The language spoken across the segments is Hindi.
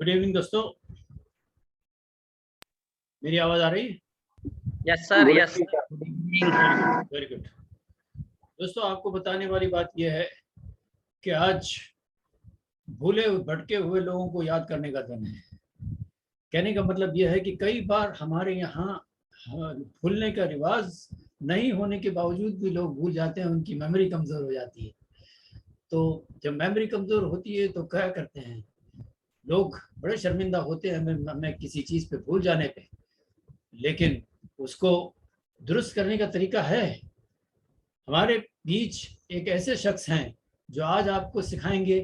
गुड इवनिंग दोस्तों, मेरी आवाज आ रही है? Yes sir, yes. Very good. दोस्तों, आपको बताने वाली बात यह है कि आज भूले भटके हुए लोगों को याद करने का दिन है। कहने का मतलब यह है कि कई बार हमारे यहाँ भूलने का रिवाज नहीं होने के बावजूद भी लोग भूल जाते हैं, उनकी मेमोरी कमजोर हो जाती है। तो जब मेमोरी कमजोर होती है तो क्या करते हैं लोग, बड़े शर्मिंदा होते हैं हमें किसी चीज पे भूल जाने पे, लेकिन उसको दुरुस्त करने का तरीका है। हमारे बीच एक ऐसे शख्स हैं जो आज आपको सिखाएंगे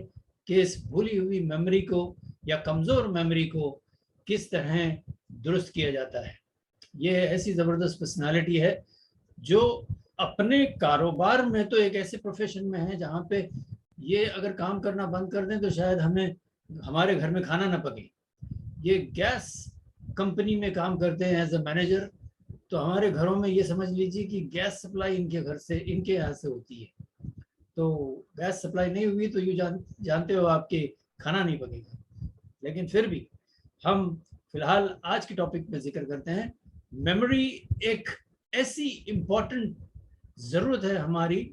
कि इस भूली हुई मेमोरी को या कमज़ोर मेमोरी को किस तरह दुरुस्त किया जाता है। ये ऐसी ज़बरदस्त पर्सनालिटी है जो अपने कारोबार में तो एक ऐसे प्रोफेशन में है जहाँ पे ये अगर काम करना बंद कर दें तो शायद हमें हमारे घर में खाना ना पके। ये गैस कंपनी में काम करते हैं एज अ मैनेजर। तो हमारे घरों में ये समझ लीजिए कि गैस सप्लाई इनके घर से, इनके यहाँ से होती है। तो गैस सप्लाई नहीं हुई तो यू जानते हो आपके खाना नहीं पकेगा। लेकिन फिर भी हम फिलहाल आज के टॉपिक पे जिक्र करते हैं। मेमोरी एक ऐसी इम्पोर्टेंट ज़रूरत है हमारी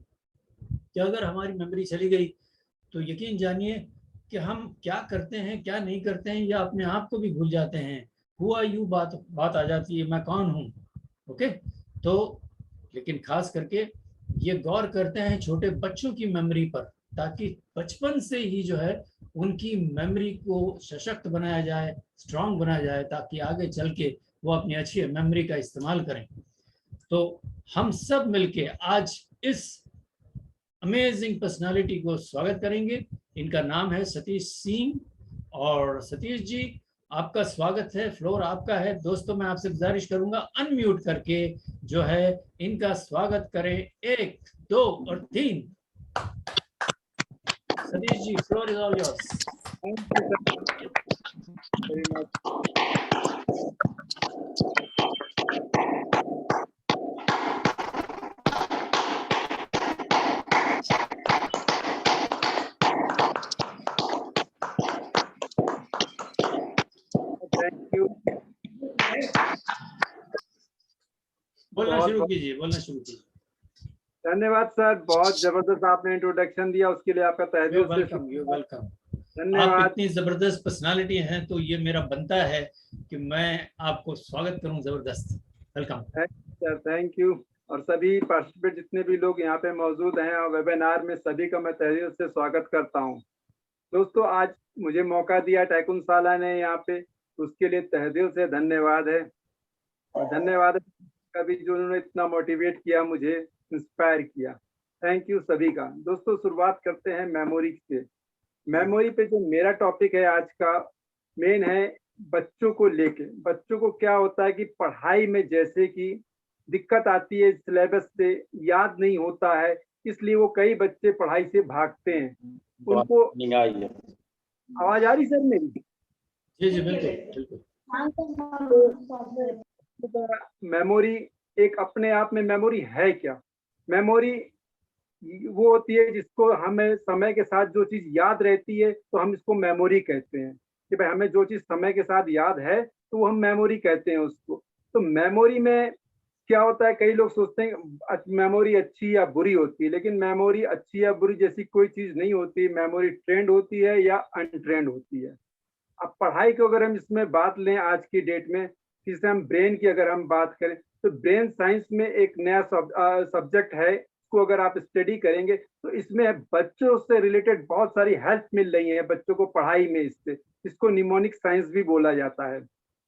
कि अगर हमारी मेमोरी चली गई तो यकीन जानिए कि हम क्या करते हैं क्या नहीं करते हैं या अपने आप को भी भूल जाते हैं। हुआ यू बात आ जाती है, मैं कौन हूँ। ओके, तो लेकिन खास करके ये गौर करते हैं छोटे बच्चों की मेमोरी पर, ताकि बचपन से ही जो है उनकी मेमोरी को सशक्त बनाया जाए, स्ट्रांग बनाया जाए, ताकि आगे चल के वो अपनी अच्छी मेमोरी का इस्तेमाल करें। तो हम सब मिलके आज इस अमेजिंग पर्सनालिटी को स्वागत करेंगे। इनका नाम है सतीश सिंह। और सतीश जी, आपका स्वागत है, फ्लोर आपका है। दोस्तों, मैं आपसे गुजारिश करूंगा अनम्यूट करके जो है इनका स्वागत करें। 1 2 और 3। Satish ji, floor is all yours. बोलना शुरू कीजिए। धन्यवाद सर, बहुत जबरदस्त आपने इंट्रोडक्शन दिया, उसके लिए आपका तहे दिल से वेलकम। धन्यवाद। आप इतनी जबरदस्त पर्सनालिटी हैं तो ये मेरा बनता है कि मैं आपको स्वागत करूं। जबरदस्त, वेलकम सर, थैंक यू। और सभी पार्टिसिपेंट जितने भी लोग यहाँ पे मौजूद हैं और वेबिनार में, सभी का मैं तहे दिल से स्वागत करता हूँ। दोस्तों, आज मुझे मौका दिया टाइकून साला ने यहाँ पे, उसके लिए तहे दिल से धन्यवाद है। और धन्यवाद कभी जो उन्होंने इतना मोटिवेट किया, मुझे इंस्पायर किया। थैंक यू सभी का। दोस्तों, शुरुआत करते हैं मेमोरी से। मेमोरी पे जो मेरा टॉपिक है आज का मेन है बच्चों को लेके। बच्चों को क्या होता है कि पढ़ाई में जैसे कि दिक्कत आती है, सिलेबस से याद नहीं होता है, इसलिए वो कई बच्चे पढ़ाई से भागते हैं। उनको आवाज आ रही सर मेरी? जी बिल्कुल। मेमोरी एक अपने आप में मेमोरी है क्या? मेमोरी वो होती है जिसको हमें समय के साथ जो चीज याद रहती है तो हम इसको मेमोरी कहते हैं कि भाई हमें जो चीज समय के साथ याद है तो वो हम मेमोरी कहते हैं उसको। तो मेमोरी में क्या होता है, कई लोग सोचते हैं मेमोरी अच्छी या बुरी होती है, लेकिन मेमोरी अच्छी या बुरी जैसी कोई चीज नहीं होती। मेमोरी ट्रेंड होती है या अनट्रेंड होती है। अब पढ़ाई को अगर हम इसमें बात लें आज की डेट में, जिससे हम ब्रेन की अगर हम बात करें तो ब्रेन साइंस में एक नया सब्जेक्ट है। इसको अगर आप स्टडी करेंगे तो इसमें बच्चों से रिलेटेड बहुत सारी हेल्प मिल रही है बच्चों को पढ़ाई में। इससे इसको निमोनिक साइंस भी बोला जाता है।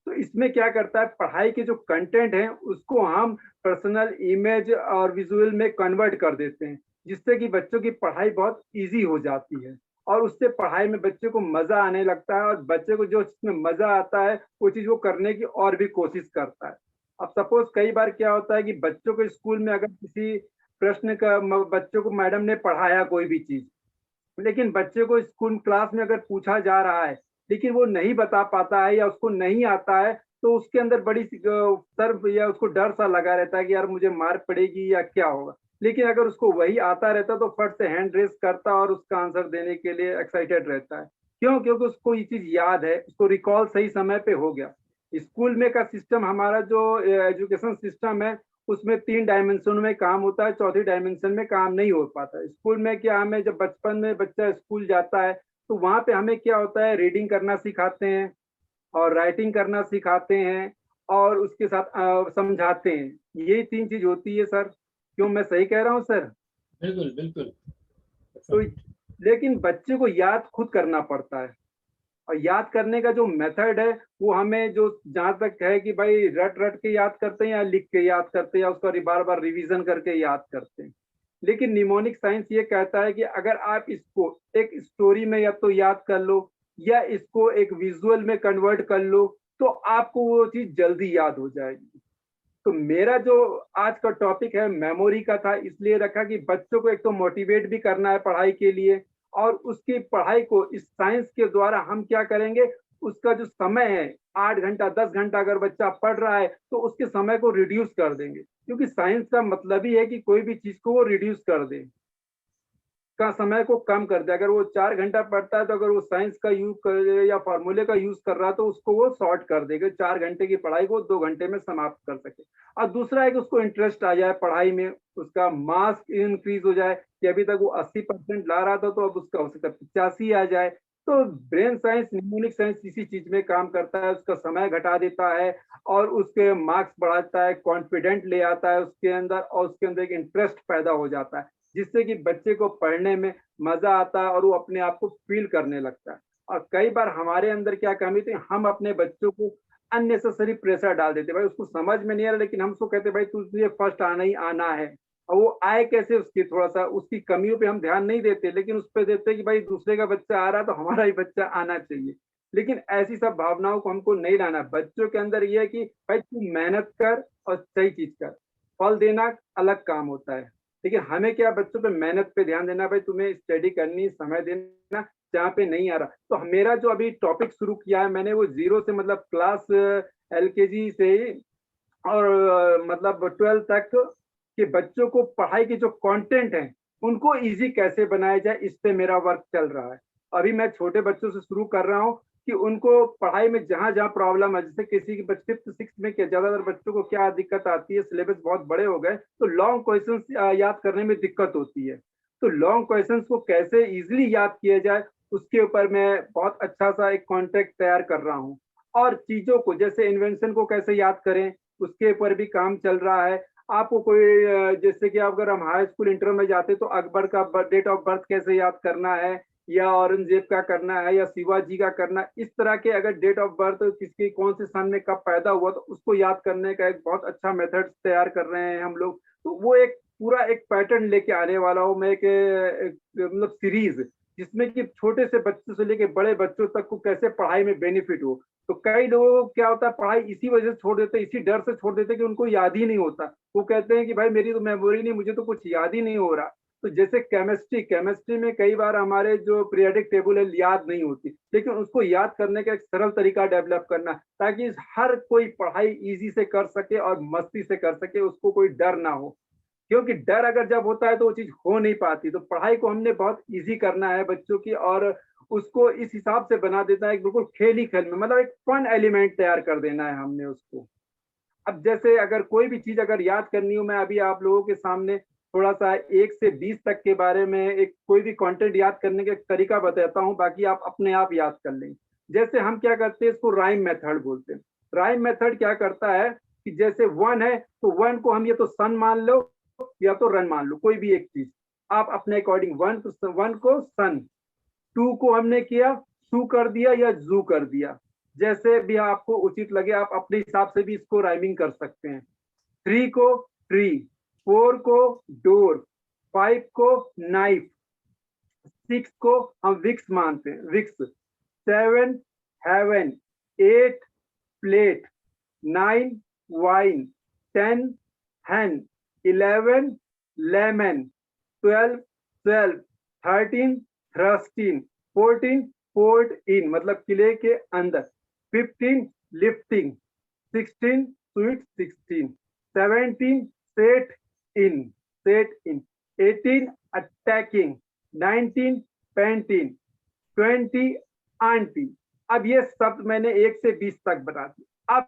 तो इसमें क्या करता है, पढ़ाई के जो कंटेंट है उसको हम पर्सनल इमेज और विजुअल में कन्वर्ट कर देते हैं, जिससे कि बच्चों की पढ़ाई बहुत इजी हो जाती है और उससे पढ़ाई में बच्चे को मजा आने लगता है। और बच्चे को जो चीज में मजा आता है वो चीज वो करने की और भी कोशिश करता है। अब सपोज कई बार क्या होता है कि बच्चों को स्कूल में अगर किसी प्रश्न का बच्चों को मैडम ने पढ़ाया कोई भी चीज, लेकिन बच्चे को स्कूल क्लास में अगर पूछा जा रहा है लेकिन वो नहीं बता पाता है या उसको नहीं आता है, तो उसके अंदर बड़ी सर्व या उसको डर सा लगा रहता है कि यार मुझे मार पड़ेगी या क्या होगा। लेकिन अगर उसको वही आता रहता तो फट से हैंड रेस करता और उसका आंसर देने के लिए एक्साइटेड रहता है। क्यों? क्योंकि उसको ये चीज याद है, उसको रिकॉल सही समय पे हो गया। स्कूल में का सिस्टम, हमारा जो एजुकेशन सिस्टम है, उसमें 3 डायमेंशन में काम होता है, चौथी डायमेंशन में काम नहीं हो पाता। स्कूल में क्या, हमें जब बचपन में बच्चा स्कूल जाता है तो वहां पे हमें क्या होता है, रीडिंग करना सिखाते हैं और राइटिंग करना सिखाते हैं और उसके साथ समझाते हैं। ये 3 चीज होती है सर। क्यों, मैं सही कह रहा हूँ सर? बिल्कुल बिल्कुल। तो लेकिन बच्चे को याद खुद करना पड़ता है, और याद करने का जो मेथड है वो हमें, जो जहां तक है कि भाई रट रट के याद करते हैं या लिख के याद करते हैं या उसका बार बार रिवीजन करके याद करते हैं। लेकिन निमोनिक साइंस ये कहता है कि अगर आप इसको एक स्टोरी में या तो याद कर लो या इसको एक विजुअल में कन्वर्ट कर लो तो आपको वो चीज जल्दी याद हो जाएगी। तो मेरा जो आज का टॉपिक है मेमोरी का था, इसलिए रखा कि बच्चों को एक तो मोटिवेट भी करना है पढ़ाई के लिए, और उसकी पढ़ाई को इस साइंस के द्वारा हम क्या करेंगे, उसका जो समय है 8 घंटा 10 घंटा अगर बच्चा पढ़ रहा है तो उसके समय को रिड्यूस कर देंगे, क्योंकि साइंस का मतलब ही है कि कोई भी चीज को वो रिड्यूस कर दे, का समय को कम कर दे। अगर वो 4 घंटा पढ़ता है तो अगर वो साइंस का यूज कर या फॉर्मूले का यूज कर रहा है तो उसको वो शॉर्ट कर देगा, 4 घंटे की पढ़ाई को 2 घंटे में समाप्त कर सके। और दूसरा है कि उसको इंटरेस्ट आ जाए पढ़ाई में, उसका मार्क्स इंक्रीज हो जाए, कि अभी तक वो 80% ला रहा था तो अब उसका हो सकता है 85 आ जाए। तो ब्रेन साइंस, निमोनिक साइंस इसी चीज में काम करता है, उसका समय घटा देता है और उसके मार्क्स बढ़ाता है, कॉन्फिडेंट ले आता है उसके अंदर, और उसके अंदर एक इंटरेस्ट पैदा हो जाता है, जिससे कि बच्चे को पढ़ने में मजा आता है और वो अपने आप को फील करने लगता है। और कई बार हमारे अंदर क्या कमी थी, हम अपने बच्चों को अननेसेसरी प्रेशर डाल देते, भाई उसको समझ में नहीं आ रहा लेकिन हम उसको कहते भाई तुझे फर्स्ट आना ही आना है, और वो आए कैसे, उसकी थोड़ा सा उसकी कमियों पे हम ध्यान नहीं देते, लेकिन उस पर देते कि भाई दूसरे का बच्चा आ रहा तो हमारा ही बच्चा आना चाहिए। लेकिन ऐसी सब भावनाओं को हमको नहीं लाना। बच्चों के अंदर ये है कि भाई तू मेहनत कर और सही चीज कर, फल देना अलग काम होता है। लेकिन हमें क्या, बच्चों पे मेहनत पे ध्यान देना, भाई तुम्हें स्टडी करनी, समय देना, जहाँ पे नहीं आ रहा। तो मेरा जो अभी टॉपिक शुरू किया है मैंने, वो 0 से मतलब क्लास LKG से ही और मतलब 12 तक के बच्चों को पढ़ाई के जो कंटेंट हैं उनको इजी कैसे बनाया जाए, इस पे मेरा वर्क चल रहा है। अभी मैं छोटे बच्चों से शुरू कर रहा हूँ कि उनको पढ़ाई में जहां जहां प्रॉब्लम है, जैसे किसी के 5th 6th में क्या ज्यादातर बच्चों को क्या दिक्कत आती है, सिलेबस बहुत बड़े हो गए तो लॉन्ग क्वेश्चंस याद करने में दिक्कत होती है। तो लॉन्ग क्वेश्चंस को कैसे इजिली याद किया जाए, उसके ऊपर मैं बहुत अच्छा सा एक कॉन्टेक्ट तैयार कर रहा हूँ। और चीजों को, जैसे इन्वेंशन को कैसे याद करें, उसके ऊपर भी काम चल रहा है। आपको कोई जैसे कि अगर हम हाई स्कूल इंटर में जाते तो अकबर का डेट ऑफ बर्थ कैसे याद करना है, या औरंगजेब का करना है, या शिवाजी का करना, इस तरह के अगर डेट ऑफ बर्थ किसकी कौन से सन में कब पैदा हुआ तो उसको याद करने का एक बहुत अच्छा मेथड तैयार कर रहे हैं हम लोग। तो वो एक पूरा एक पैटर्न लेके आने वाला हूँ मैं, मतलब सीरीज, जिसमें कि छोटे से बच्चों से लेके बड़े बच्चों तक को कैसे पढ़ाई में बेनिफिट हो। तो कई लोगों को क्या होता है, पढ़ाई इसी वजह से छोड़ देते, इसी डर से छोड़ देते कि उनको याद ही नहीं होता। वो कहते हैं कि भाई मेरी तो मेमोरी नहीं, मुझे तो कुछ याद ही नहीं हो रहा। तो जैसे केमिस्ट्री में कई बार हमारे जो पीरियोडिक टेबल है याद नहीं होती, लेकिन उसको याद करने का एक सरल तरीका डेवलप करना, ताकि हर कोई पढ़ाई इजी से कर सके और मस्ती से कर सके, उसको कोई डर ना हो। क्योंकि डर अगर जब होता है तो वो चीज हो नहीं पाती। तो पढ़ाई को हमने बहुत इजी करना है बच्चों की, और उसको इस हिसाब से बना देता है, बिल्कुल खेल ही खेल में, मतलब एक फन एलिमेंट तैयार कर देना है हमने उसको। अब जैसे अगर कोई भी चीज अगर याद करनी हो, मैं अभी आप लोगों के सामने थोड़ा सा 1 से 20 तक के बारे में एक कोई भी कंटेंट याद करने का तरीका बताता हूँ, बाकी आप अपने आप याद कर लें। जैसे हम क्या करते हैं, इसको राइम मेथड बोलते हैं। राइम मेथड क्या करता है कि जैसे 1 है तो 1 को हम ये तो सन मान लो या तो रन मान लो, कोई भी एक चीज आप अपने अकॉर्डिंग। 1 को सन, 2 को हमने किया सू कर दिया या जू कर दिया, जैसे भी आपको उचित लगे आप अपने हिसाब से भी इसको राइमिंग कर सकते हैं। 3 को ट्री, 4 को डोर, 5 को नाइफ, 6 को हम विक्स मानते हैं, Vicks, 7 heaven, 8 plate, 9 wine, 10 hen, 11 lemon, 12 13 thrusting, 14 poured in मतलब किले के अंदर, 15 lifting, 16 sweet 16, 17 set in, 18 attacking, 19 painting, 20 aunty. अब ये शब्द मैंने 1 से 20 तक बता दिए। अब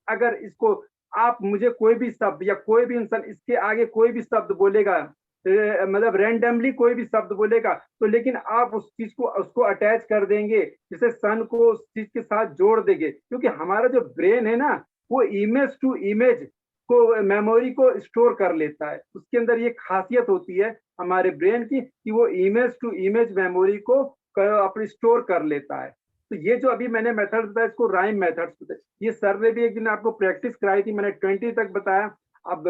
अगर इसको आप मुझे कोई भी शब्द या कोई भी इंसान इसके आगे कोई भी शब्द बोलेगा, मतलब रैंडमली कोई भी शब्द बोलेगा, तो लेकिन आप उस चीज को उसको अटैच कर देंगे, जैसे सन को उस चीज के साथ जोड़ देंगे, क्योंकि हमारा जो ब्रेन है ना, वो इमेज टू इमेज को मेमोरी को स्टोर कर लेता है। उसके अंदर ये खासियत होती है हमारे ब्रेन की कि वो इमेज टू इमेज मेमोरी को अपनी स्टोर कर लेता है। तो ये जो अभी मैंने मेथड बताया, इसको राइम मेथड्स बताया। ये सर ने भी एक दिन आपको प्रैक्टिस कराई थी, मैंने 20 तक बताया। अब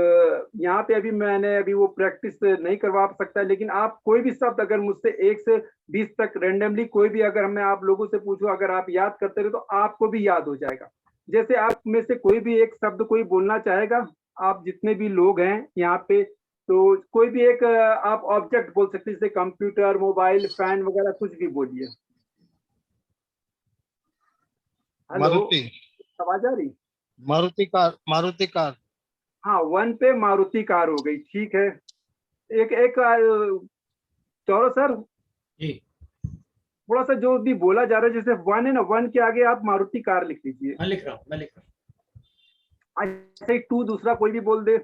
यहाँ पे अभी वो प्रैक्टिस नहीं करवा सकता, लेकिन आप कोई भी शब्द अगर मुझसे 1 से 20 तक रैंडमली कोई भी अगर मैं आप लोगों से पूछूं, अगर आप याद करते रहे तो आपको भी याद हो जाएगा। जैसे आप में से कोई भी एक शब्द कोई बोलना चाहेगा, आप जितने भी लोग हैं यहाँ पे, तो कोई भी एक आप ऑब्जेक्ट बोल सकते हैं, जैसे कंप्यूटर, मोबाइल, फैन वगैरह, कुछ भी बोलिए। हेलो, मारुति। आवाज आ रही? Maruti car, Maruti car. हाँ, 1 पे मारुति कार हो गई, ठीक है। एक एक चौरो सर, जी थोड़ा सा जो भी बोला जा रहा है, जैसे 1 है ना, 1 के आगे आप मारुति कार लिख लीजिए। मैं लिख रहा हूँ। ऐसे ही 2 दूसरा कोई भी बोल दे।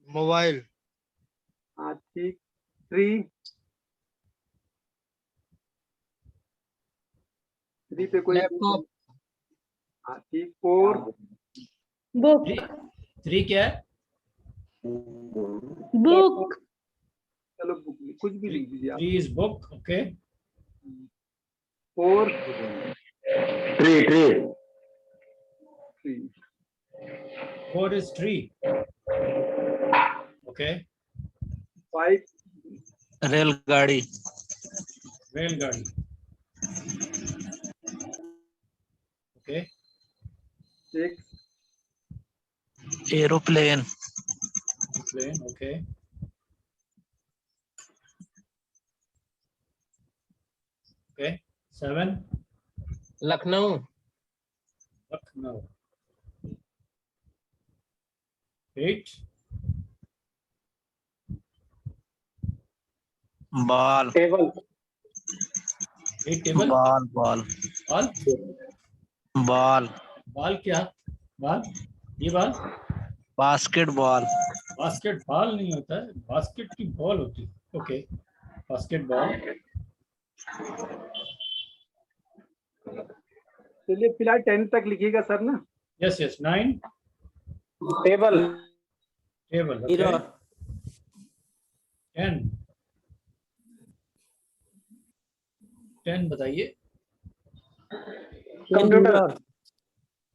मोबाइल। हाँ ठीक। 3 पे कोई? लैपटॉप। हाँ ठीक। 4 बुक। 3 क्या है? बुक। चलो बुक कुछ भी लिख दीजिए आप। 3 is book, okay. 4 Tree. 4 is tree, okay. 5 रेलगाड़ी। रेलगाड़ी, okay. 6 aeroplane. Plane, okay. 7 Lucknow. Lucknow. 8 बाल। Table. 8 टेबल। बाल बाल बाल बाल। बाल क्या? बाल, ये बाल बास्केटबॉल। बास्केट बॉल नहीं होता है, बास्केट की बॉल होती है, ओके। Basket ball. चलिए फिलहाल 10 तक लिखिएगा सर ना। Yes yes. 9 Table. Table, okay. 10 बताइए। Computer.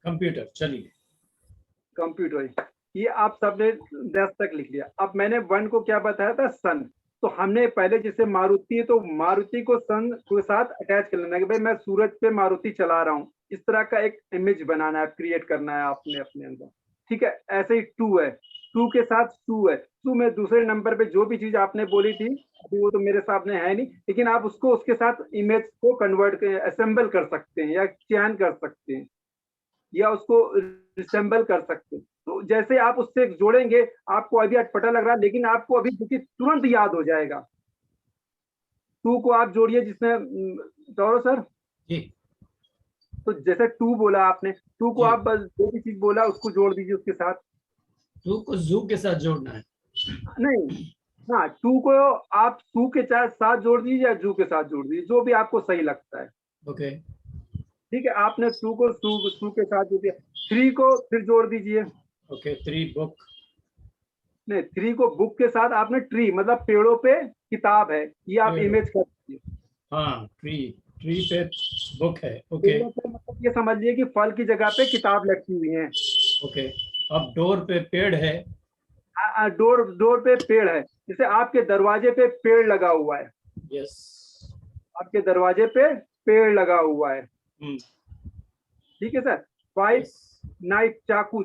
कंप्यूटर, चलिए। कंप्यूटर, ये आप सबने 10 तक लिख लिया। अब मैंने 1 को क्या बताया था? सन। तो हमने पहले जैसे मारुति है, तो मारुति को सन के साथ अटैच कर लेना कि भाई मैं सूरज पे मारुति चला रहा हूँ। इस तरह का एक इमेज बनाना है, क्रिएट करना है आपने अपने अंदर, ठीक है। ऐसे ही 2 है, 2 के साथ 2 है। 2 में दूसरे नंबर पे जो भी चीज आपने बोली थी, अभी वो तो मेरे सामने है नहीं, लेकिन आप उसको उसके साथ इमेज को कन्वर्ट असेंबल कर सकते हैं, या चयन कर सकते हैं, या उसको रिसेंबल कर सकते हैं। तो जैसे आप उससे जोड़ेंगे, आपको अभी अटपटा लग रहा है, लेकिन आपको अभी तुरंत याद हो जाएगा। 2 को आप जोड़िए, जिसमें गौरव सर जी तो जैसे 2 बोला आपने, 2 को जी। आप बस जो भी चीज बोला उसको जोड़ दीजिए उसके साथ। 2 को जू के साथ जोड़ना है। नहीं, हाँ, 2 को आप सू के साथ जोड़ दीजिए या जू के साथ जोड़ दीजिए, जो भी आपको सही लगता है, ओके ठीक है। आपने 2 को सू के साथ जोड़ दिया। 3 को फिर जोड़ दीजिए। ओके। 3 बुक। नहीं, 3 को बुक के साथ आपने ट्री, मतलब पेड़ों पे किताब है, ये आप पेड़। इमेज कर दीजिए। हाँ, ट्री पे बुक है, ओके पेड़ों पे मतलब ये समझिए कि फल की जगह पे किताब लटकी हुई है। ओके। अब डोर पे पेड़ है। डोर पे पेड़ है, जैसे आपके दरवाजे पे पेड़ लगा हुआ है, यस। आपके दरवाजे पे पेड़ लगा हुआ है, ठीक है सर। 5 नाइफ, चाकू।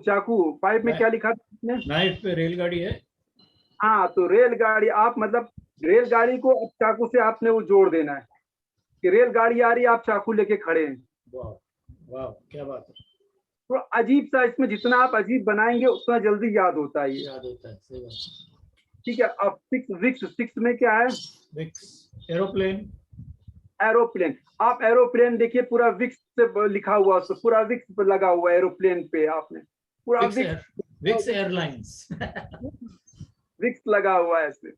5 में क्या लिखा था आपने? नाइफ पे रेलगाड़ी है। हाँ, तो रेलगाड़ी, आप मतलब रेलगाड़ी को अब चाकू से आपने वो जोड़ देना है कि रेलगाड़ी आ रही है, आप चाकू लेके खड़े हैं। वाह वाह, क्या बात है। तो अजीब सा, इसमें जितना आप अजीब बनाएंगे उतना जल्दी याद होता है ये, याद होता है, सही बात। ठीक है। अब 6 में क्या है? Vicks, aeroplane. एरोप्लेन। आप एरोप्लेन देखिए, पूरा विक्स से लिखा हुआ, उस पर पूरा विक्स पे लगा हुआ है एरोप्लेन पे, आपने पूरा विक्स एयरलाइंस। विक्स लगा हुआ है इसमें।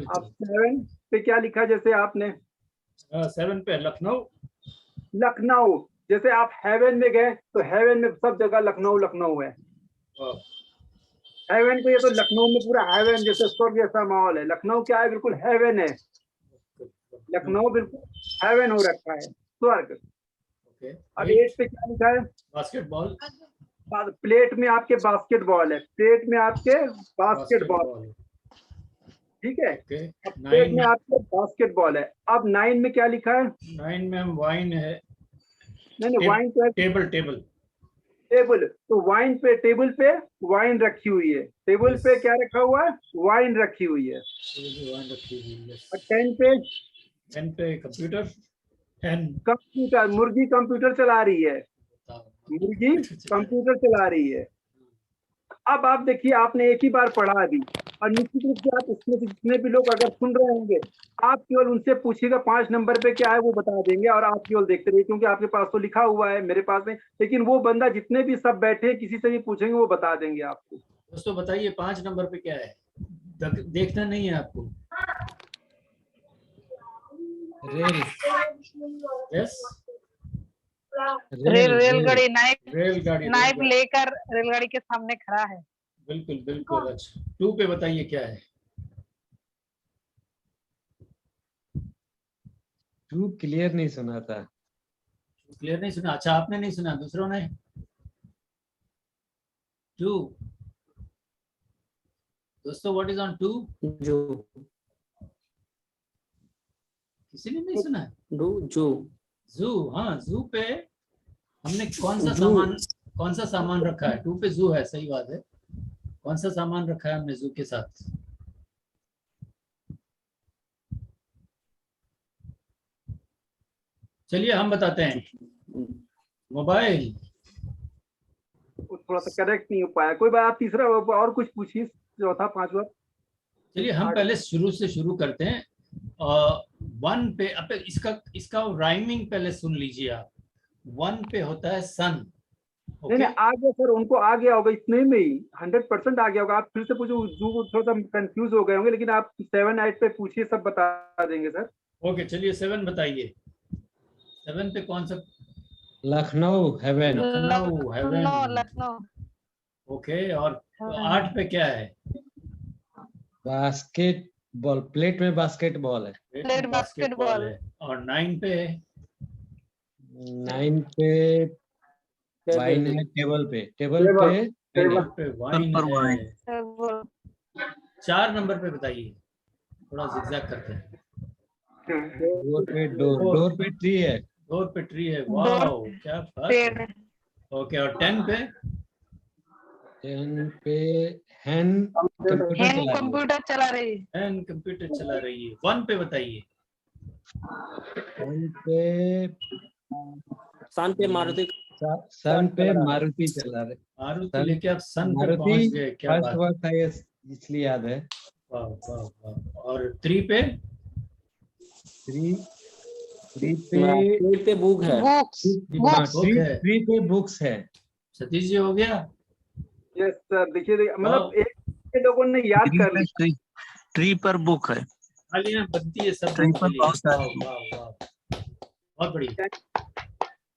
अब 7 पे क्या लिखा, जैसे आपने 7 पे लखनऊ। लखनऊ, जैसे आप हेवन में गए तो हेवन में सब जगह लखनऊ लखनऊ है। हेवन को, ये तो लखनऊ में पूरा हेवन जैसे स्वर्ग जैसा माहौल है। लखनऊ क्या है, बिल्कुल हेवन है। लखनऊ बिल्कुल हेवन हो रखा है, स्वर्ग। अब 8 पे क्या लिखा है, बास्केटबॉल। प्लेट में आपके बास्केटबॉल है, प्लेट में आपके बास्केटबॉल, ठीक है। अब प्लेट में आपके बास्केटबॉल है। अब 9 में क्या लिखा है, 9 में वाइन है। नहीं वाइन तो है, टेबल। टेबल, तो वाइन पे, टेबल पे वाइन रखी हुई है, टेबल पे क्या रखा हुआ है, वाइन रखी हुई है। और 10 पे कंप्यूटर। कंप्यूटर, मुर्गी कंप्यूटर चला रही है, मुर्गी कंप्यूटर चला रही है। अब आप देखिए, आपने एक ही बार पढ़ा अभी, और निश्चित रूप से आप इसमें से जितने भी लोग अगर सुन रहे होंगे, आप केवल उनसे पूछिएगा 5 नंबर पे क्या है, वो बता देंगे, और आप केवल देखते रहिए, क्योंकि आपके पास तो लिखा हुआ है, मेरे पास नहीं। लेकिन वो बंदा, जितने भी सब बैठे हैं, किसी से भी पूछेंगे वो बता देंगे आपको। दोस्तों बताइए 5 नंबर पे क्या है, देखना नहीं है आपको। रेल। यस, रेलगाड़ी, रेलगाड़ी। नाइफ लेकर रेलगाड़ी के सामने खड़ा है। बिल्कुल। अच्छा, 2 पे बताइए क्या है। 2 क्लियर नहीं सुना था। क्लियर नहीं सुना? अच्छा, आपने नहीं सुना, दूसरों ने। 2 दोस्तों, व्हाट इज ऑन 2? जो किसी ने नहीं सुना? जू। हाँ, जू पे हमने कौन सा सामान रखा है? 2 पे जू है, सही बात है। कौन सा सामान रखा है हमने जू के साथ? चलिए हम बताते हैं, मोबाइल। थोड़ा सा करेक्ट नहीं हो पाया, कोई बात। आप तीसरा और कुछ पूछिए, चौथा पांचवा। चलिए हम पहले शुरू से शुरू करते हैं। 1 पे, अब इसका राइमिंग पहले सुन लीजिए आप। 1 पे होता है सन। नहीं, आ गया सर, उनको आ गया होगा, इतने में ही 100% आ गया होगा। आप फिर से पूछो, जो थोड़ा सा कंफ्यूज हो गए होंगे, लेकिन आप 7 8 पे पूछिए, सब बता देंगे सर। ओके, चलिए 7 बताइए। 7 पे कौन सा? लखनऊ हेवन। लखनऊ। ओके, और 8 पे क्या है? बास्केटबॉल, प्लेट में बास्केटबॉल है। प्लेट बास्केटबॉल है। और 9 पे? 9 पे वाइन है, टेबल पे वाइन है। 4 नंबर पे बताइए, थोड़ा जिगजैग करते हैं। डोर पे ट्री है। डोर पे ट्री है, वाओ क्या बात है। ओके, और 10 पे? 10 पे हैन कंप्यूटर चला रही है। हैन कंप्यूटर चला रही है। 1 पे बताइए। 1 पे सन पे मारुति चला रहे। मारुति लेके आप सन पे पहुंच गए, क्या फर्स्ट बात। वर्ड था ये, इसलिए याद है। वाह वाह वाह। और 3 पे? 3 पे बुक है। ट्री पे बुक्स है। सतीश जी हो गया? यस सर, देखिए मतलब एक लोगों ने याद कर लिया। ट्री पर बुक है। तालियां बनती है सब। ट्री पर बहुत सारे बहुत बढ़िया।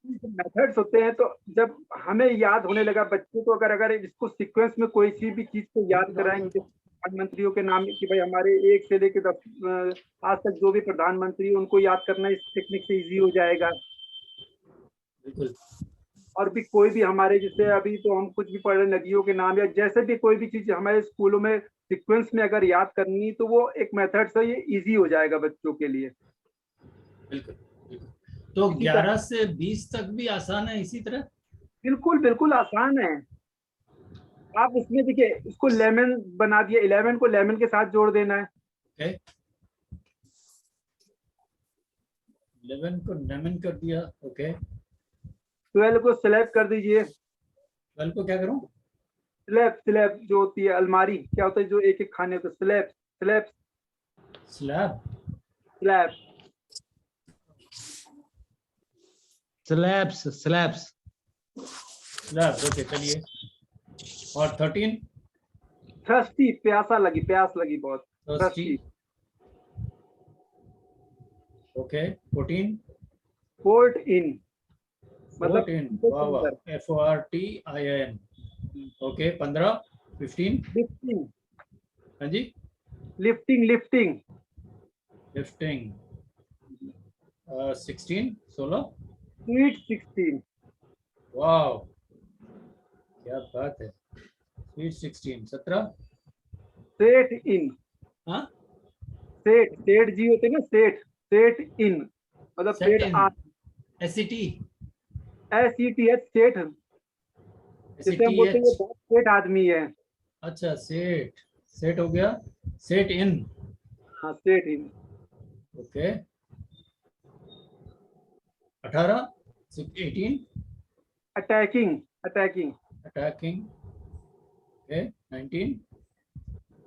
मेथड्स होते हैं, तो जब हमें याद होने लगा, बच्चे को अगर इसको सीक्वेंस में कोई सी भी चीज को याद कराएंगे, प्रधानमंत्रियों के नाम कि भाई हमारे 1 से लेकर 10 आज तक जो भी प्रधानमंत्री, उनको याद करना इस टेक्निक से इजी हो जाएगा। बिल्कुल। और भी कोई भी हमारे, जैसे अभी तो हम कुछ भी पढ़ रहे, नदियों के नाम या जैसे भी कोई भी चीज हमारे स्कूलों में सीक्वेंस में अगर याद करनी, तो वो एक मेथड से ये इजी हो जाएगा बच्चों के लिए। बिल्कुल। तो 11 से 20 तक भी आसान है इसी तरह? बिल्कुल आसान है। आप इसमें देखिए, इसको लेमन बना दिया, 11 को लेमन के साथ जोड़ देना है। 11 को लेमन कर दिया। ओके। 12 को स्लैब कर दीजिए। 12 को क्या करूं? स्लैब जो होती है अलमारी, क्या होता है जो एक एक खाने को, slab. slabs, slabs. Slab, okay चलिए। और 13 थर्स्टी, प्यास लगी बहुत। thirsty, okay. 14 फोर्ट इन, मतलब 14, वाह वाह, FORTIN, ओके। 15 15 लिफ्टिंग, हाँ जी, लिफ्टिंग, लिफ्टिंग। 16 स्वीट 16, वाह, क्या बात है। स्वीट 16। 17 सेट इन, हाँ, सेट जी होते हैं ना, सेट इन, मतलब सेट सेट इन, आ, SET, SET है, सेट, जैसे हम बोलते हैं ये बहुत सेट आदमी है। अच्छा, सेट हो गया, सेट इन, हाँ, set in. Okay. 18 18 attacking, attacking, okay. 19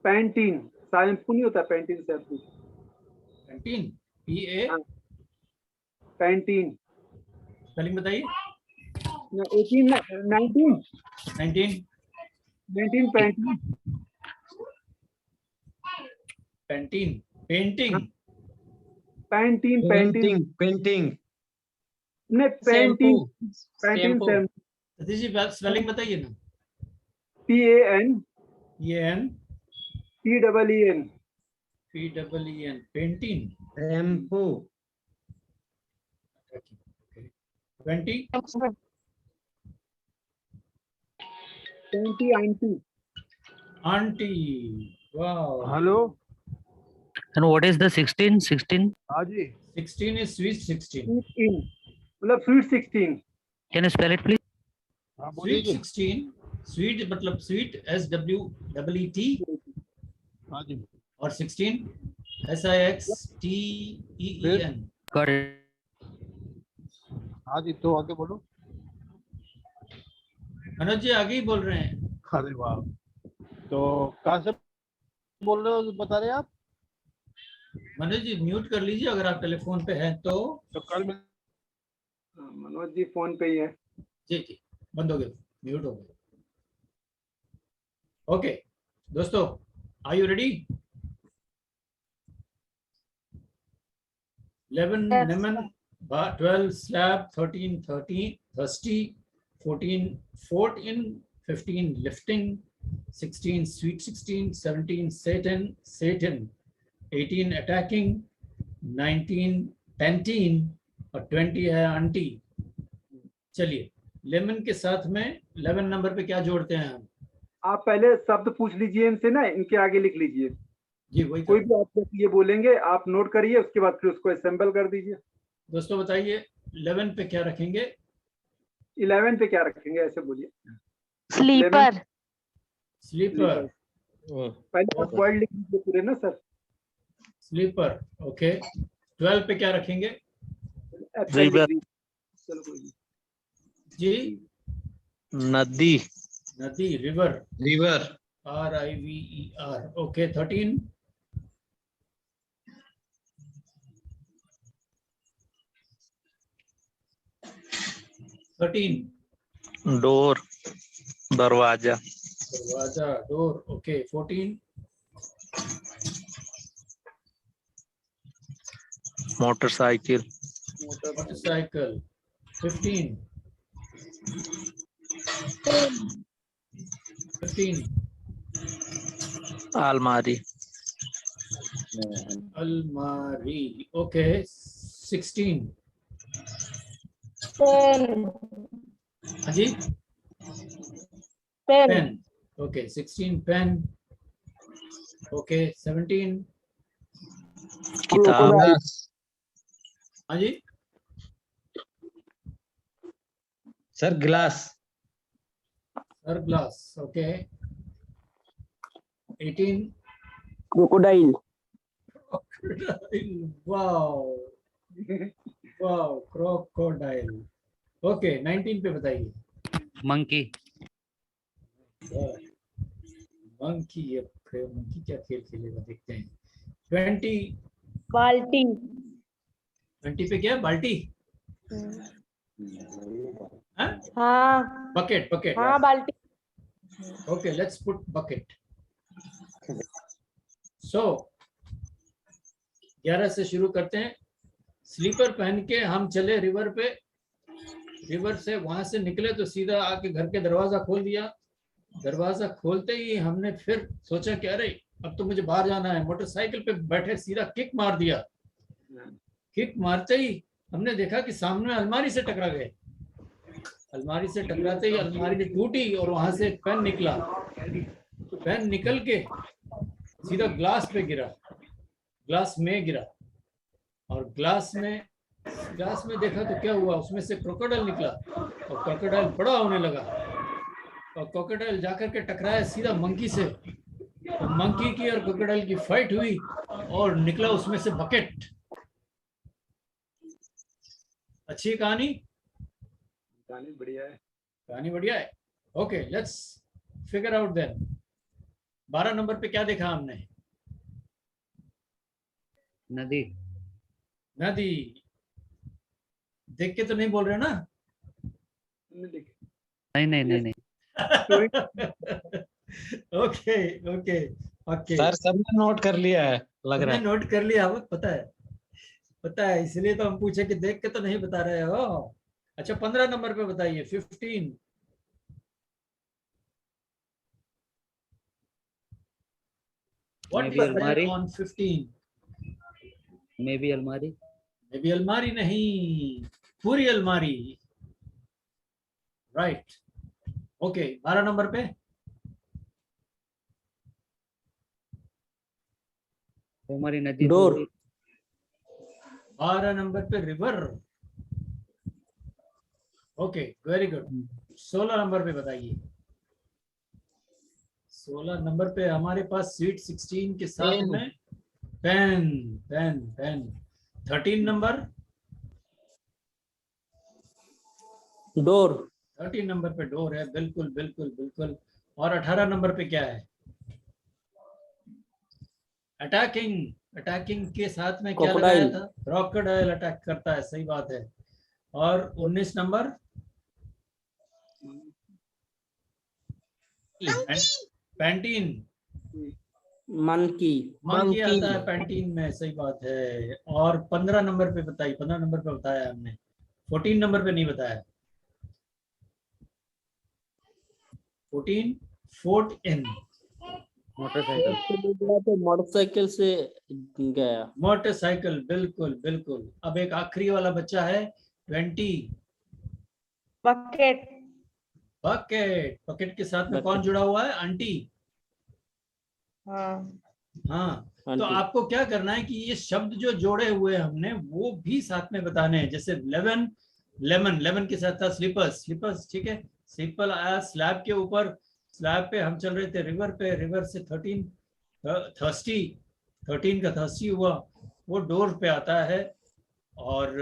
Pantene, shampoo नहीं होता, पैंटीन शैम्पू, 19 PA, हाँ, पैंटीन। स्पेलिंग बताइए। 18 19 19 Pantene, painting, painting, Pantene, Painting. नहीं, Pantene, Pantene shampoo. Shampoo, Satish ji spelling बताइए ना। PAN EN TEEN, PEEN, painting, Shampoo. 20 aunty, aunty, वाह। Hello. And what is the 16? 16? हाँ जी। 16 is sweet 16, स्वीट इन, मतलब sweet 16, Can you spell it, please? हाँ बोलिए स्वीट जी। 16, स्वीट मतलब स्वीट SWEET, हाँ जी। और 16 SIXTEEN। Got it. हाँ जी, तो आगे बोलो। मनोज जी आगे ही बोल रहे हैं। अरे वाह, तो कहाँ से बोल रहे हो, बता रहे हैं आप? मनोज जी म्यूट कर लीजिए अगर आप टेलीफोन पे हैं तो। कल में मनोज जी फोन पे ही है। जी जी, बंद हो गया, म्यूट हो गया। ओके दोस्तों, are you ready? 11 Yes, lemon, 12 slab, 13 thirsty, 14 fort in, 15 lifting, 16 sweet 16, 17 Satan, 18 attacking, 19 panting और 20 है आंटी। चलिए, लेमन के साथ में 11 नंबर पे क्या जोड़ते हैं हम? आप पहले शब्द पूछ लीजिए इनसे ना, इनके आगे लिख लीजिए। जी वही कोई कर। भी आप ये बोलेंगे आप नोट करिए, उसके बाद फिर उसको असेंबल कर दीजिए। दोस्तों बताइए 11 पे क्या रखेंगे? 11 पे क्या रखेंगे, ऐसे बोलिए। स्लीपर, स्लीपर, पहले आप वर्ड लिख लीजिए पूरे ना सर। Sleeper, okay. 12 पे क्या रखेंगे? River. चलो कोई नहीं। जी, Nadi. नदी, river, River. RIVER, okay. 13 Door. Darwaja. दरवाजा, door, okay. 14 Motorcycle. Motorcycle, 15 Almari. अलमारी, ओके। 16 पेन, हाँ जी, pen, pen, okay. 16 pen, okay. 17 Kitab. Glass. हाँ जी, Sir, glass. Sir glass, okay. 18 crocodile. Wow wow, crocodile, okay. 19 पे बताइए। Monkey. मंकी, मंकी क्या खेल खेलेगा देखते हैं। 20 बाल्टी, 20 पे क्या? बाल्टी, हाँ बकेट बकेट हाँ बाल्टी। Okay let's put bucket. So 11 से शुरू करते हैं। स्लीपर पहन के हम चले रिवर पे, रिवर से वहां से निकले तो सीधा आके घर के दरवाजा खोल दिया। दरवाजा खोलते ही हमने फिर सोचा कि अरे अब तो मुझे बाहर जाना है। मोटरसाइकिल पे बैठे सीधा किक मार दिया। किक मारते ही हमने देखा कि सामने अलमारी से टकरा गए। अलमारी से टकराते ही अलमारी टूटी और वहां से एक पेन निकला। पेन निकल के सीधा ग्लास पे गिरा, ग्लास में गिरा। और ग्लास में देखा तो क्या हुआ, उसमें से क्रोकोडाइल निकला और क्रोकोडाइल बड़ा होने लगा। और क्रोकोडाइल जाकर के टकराया सीधा मंकी से। तो मंकी की और क्रोकोडाइल की फाइट हुई और निकला उसमें से बकेट। अच्छी कहानी, कहानी बढ़िया है। कहानी बढ़िया है। Okay let's figure out then. 12 number पे क्या देखा हमने? नदी। नदी। देख के तो नहीं बोल रहे ना? नहीं नहीं नहीं नहीं। ओके ओके ओके सर सबने नोट कर लिया है लग रहा है। नोट कर लिया, हमें पता है इसलिए तो हम पूछे कि देख के तो नहीं बता रहे हो। अच्छा 15 नंबर पे बताइए। 15 व्हाट Maybe इज देयर अलमारी। ऑन 15? मे बी अलमारी। मे बी अलमारी नहीं, पूरी अलमारी। राइट। ओके 12 नंबर पे हमारी नदी। डोर। 12 नंबर पे river. Okay very good. 16 number पे बताइए। 16 नंबर पे हमारे पास स्वीट 16 के साथ पेन। में pen pen pen. 13 number. Door. 13 number पे डोर है, बिल्कुल बिल्कुल बिल्कुल। और 18 नंबर पे क्या है? अटैकिंग। अटैकिंग के साथ में क्या लगाया Crocodile। था? क्रोकोडाइल अटैक करता है, सही बात है। और 19 नंबर पैंटीन। मंकी। मंकी आता है पैंटीन में, सही बात है। और 15 नंबर पे बताइए। 15 नंबर पे बताया हमने, 14 नंबर पे नहीं बताया। 14 फोर्ट इन। मोटरसाइकिल। तो मोटरसाइकिल से गया। मोटरसाइकिल, बिल्कुल बिल्कुल। अब एक आखिरी वाला बच्चा है 20 बकेट। बकेट। बकेट के साथ में Bucket। कौन जुड़ा हुआ है? आंटी। हाँ हाँ तो आंटी। आपको क्या करना है कि ये शब्द जो जोड़े हुए हमने वो भी साथ में बताने हैं। जैसे लेमन, लेमन, लेमन के साथ था स्लीपर्स, स्लीपर्स, ठीक है। स्लीपर आया स्लैब के ऊपर, स्लैब पे हम चल रहे थे रिवर पे, रिवर से 13 थर्स्टी, 13 का थर्स्टी हुआ, वो डोर पे आता है। और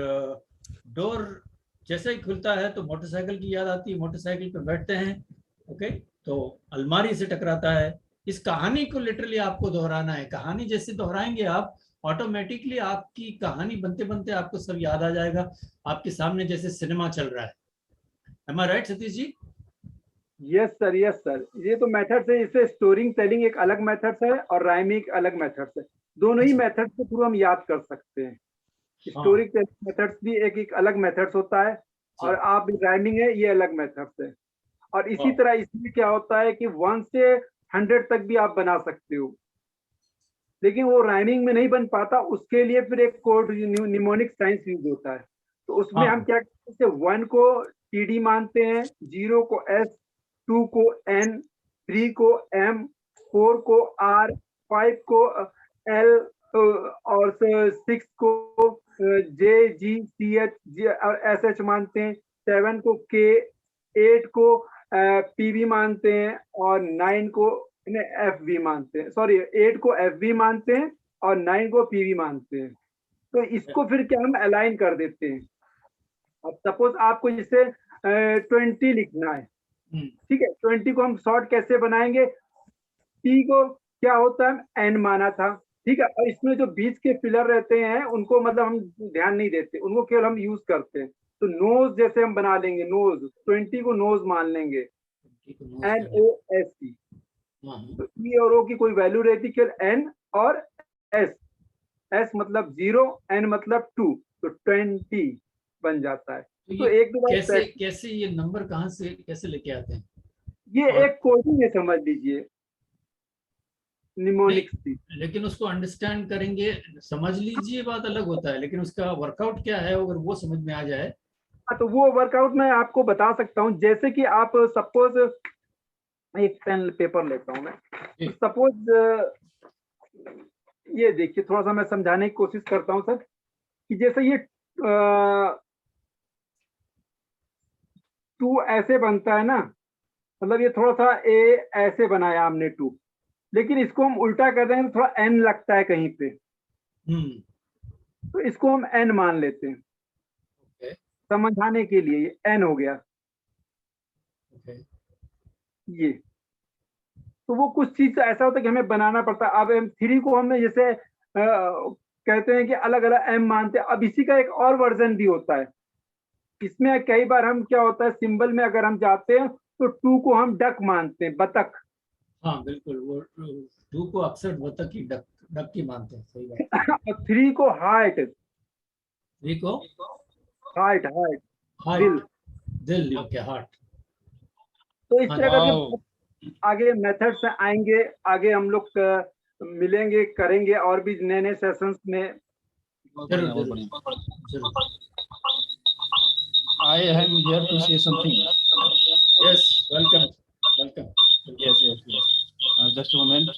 डोर जैसे ही खुलता है तो मोटरसाइकिल की याद आती है, मोटरसाइकिल पे बैठते हैं। ओके तो अलमारी से टकराता है। इस कहानी को लिटरली आपको दोहराना है। कहानी जैसे दोहराएंगे आप, ऑटोमेटिकली आपकी कहानी बनते बनते आपको सब याद आ जाएगा। आपके सामने जैसे सिनेमा चल रहा है। Am I right Satish ji? Yes sir, yes sir. ये तो मेथड्स है। इसे स्टोरी टेलिंग एक अलग मेथड्स है और राइमिंग एक अलग मेथड्स है। दोनों ही मेथड्स के थ्रू हम याद कर सकते हैं। स्टोरी टेलिंग मेथड्स भी एक एक अलग मेथड्स होता है और आप राइमिंग है ये अलग मेथड्स है। और इसी तरह इसमें क्या होता है कि 1 से 100 तक भी आप बना सकते हो, लेकिन वो राइमिंग में नहीं बन पाता। उसके लिए फिर एक कोड निमोनिक साइंस यूज होता है। तो उसमें हम क्या करते हैं, 1 को TD मानते हैं, 0 को S, 2 को N, 3 को M, 4 को R, 5 को L और 6 को J, G, CH और SH मानते हैं, 7 को K, 8 को PV मानते हैं और 9 को FV मानते हैं। सॉरी 8 को FV मानते हैं और 9 को PV मानते हैं। तो इसको फिर क्या हम अलाइन कर देते हैं। अब सपोज आपको जिसे 20 लिखना है, ठीक है। 20 को हम शॉर्ट कैसे बनाएंगे? T को क्या होता है, N माना था, ठीक है। और इसमें जो बीच के फिलर रहते हैं उनको मतलब हम ध्यान नहीं देते, उनको केवल हम यूज करते हैं। तो नोज जैसे हम बना लेंगे, नोज 20 को नोज मान लेंगे, ठीक है, नोज एन करें। O S T. हाँ, तो ई और ओ की कोई वैल्यू रहती है, एन और एस, एस मतलब 0, एन मतलब 2, तो 20 बन जाता है। तो तो ये एक दो बार कैसे कैसे ये नंबर कहाँ से कैसे लेके आते हैं? ये और- एक कोडिंग है, समझ लीजिए, निमोनिक्स की। लेकिन उसको अंडरस्टैंड करेंगे, समझ लीजिए बात अलग होता है, लेकिन उसका वर्कआउट क्या है अगर वो समझ में आ जाए। हाँ, तो वो वर्कआउट मैं आपको बता सकता हूँ। जैसे कि आप सपोज, एक पेन पेपर लेता हूँ मैं, जी। सपोज ये देखिए, थोड़ा सा मैं समझाने की कोशिश करता हूँ सर, कि जैसे ये 2 ऐसे बनता है ना, मतलब ये थोड़ा सा ए ऐसे बनाया हमने 2, लेकिन इसको हम उल्टा कर देंगे तो थोड़ा एन लगता है कहीं पे, हम्म। तो इसको हम एन मान लेते हैं ओके समझाने के लिए। ये एन हो गया ओके। ये। तो वो कुछ चीज ऐसा होता है कि हमें बनाना पड़ता है। अब M3 को हमने जैसे कहते हैं कि अलग अलग एम मानते हैं। अब इसी का एक और वर्जन भी होता है। इसमें कई बार हम क्या होता है, सिंबल में अगर हम जाते हैं तो 2 को हम डक मानते हैं, बतख। हाँ बिल्कुल, वो 2 को अक्सर बतख की डक डक की मानते हैं, सही बात। और 3 को हार्ट, 3 को हार्ट हार्ट दिल। हार्ट, दिल, ओके, हार्ट। तो इस हाँ तरह जी। करके आगे मेथड्स आएंगे, आगे हम लोग मिलेंगे, करेंगे और भी नए नए सेशंस में। जरूर बहुत जरूर बढ़िया। जरूर। I am here to say something. Yes, welcome welcome. Yes, yes, yes. Just a moment.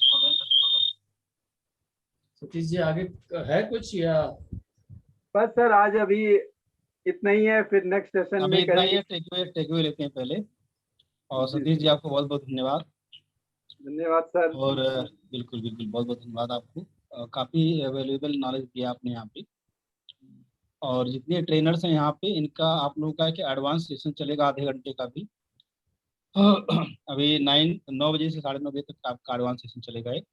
Satish ji आगे है कुछ या? बस सर आज अभी इतना ही है, फिर नेक्स्ट सेशन अभी में इतना ही करेंगे। है, टेकअवे लेते हैं पहले। और जी, सतीश जी आपको बहुत बहुत धन्यवाद। धन्यवाद सर। और बिल्कुल बिल्कुल बहुत बहुत धन्यवाद आपको। काफ़ी वैल्यूएबल नॉलेज दिया आपने यहाँ पे। और जितने ट्रेनर्स हैं यहाँ पे, इनका आप लोगों का है कि एडवांस सेशन चलेगा आधे घंटे का भी। अभी 9 बजे से 9:30 बजे तक आपका एडवांस सेशन चलेगा एक।